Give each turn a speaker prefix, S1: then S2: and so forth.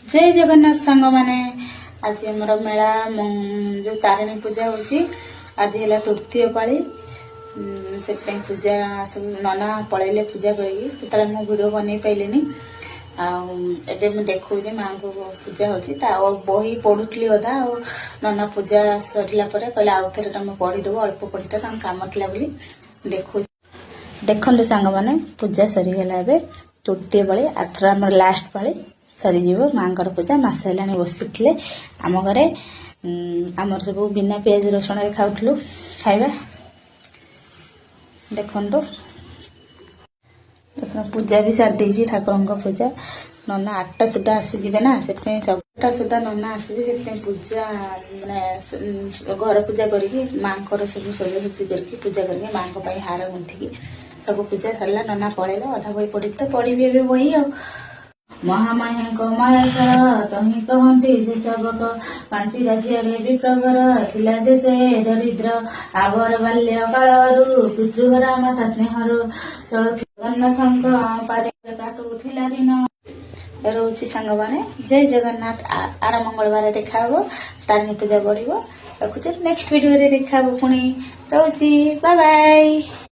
S1: जय जगन्नाथ सांग मैंने आज आमर मेला जो तारिणी पूजा होची आज है तृतीय पाली से पूजा सब नना पलैले पूजा करते मु वीडियो बन पाइलिनी आबे देखो माँ को पूजा होची बही पढ़ुली अधा नना पूजा सरला कहले आउ थे तुम पढ़ीदेव अल्प पढ़ीटा कम था बोली देखो देखते सांग मैंने पूजा सरीगला तृतीय पाली आथर आम लास्ट पाली सरीज माँ पूजा मस है बसी आम घरे आमर सब बिना पियाज रसुण खाऊलु खाଇବା देखो पूजा भी सारी देजी ठाकुर पूजा नना 8टा सुधा आसीजे ना से 7टा सुधा नना आसबे से पूजा माने घर पूजा करके माँ सब सजासजी करके पूजा करके माँ को हार गुंथिकी सब पूजा सरला नना पलैला अधा बही पढ़ी तो पढ़ी ए बही आ महामाया को माया तही कहती से सबक पांची राज्य भी प्रभर थिला जे से दरिद्र आवर बाल्य कालरू पितृहरा माता स्नेहर चल जगन्नाथ पारे काटू उठिला ऋण रोची सांग माने जय जगन्नाथ आर मंगलवार देखा हो तारिणी पूजा बढ़ रखुचे नेक्स्ट वीडियो रे देखा पुणी रोची बाय बाय।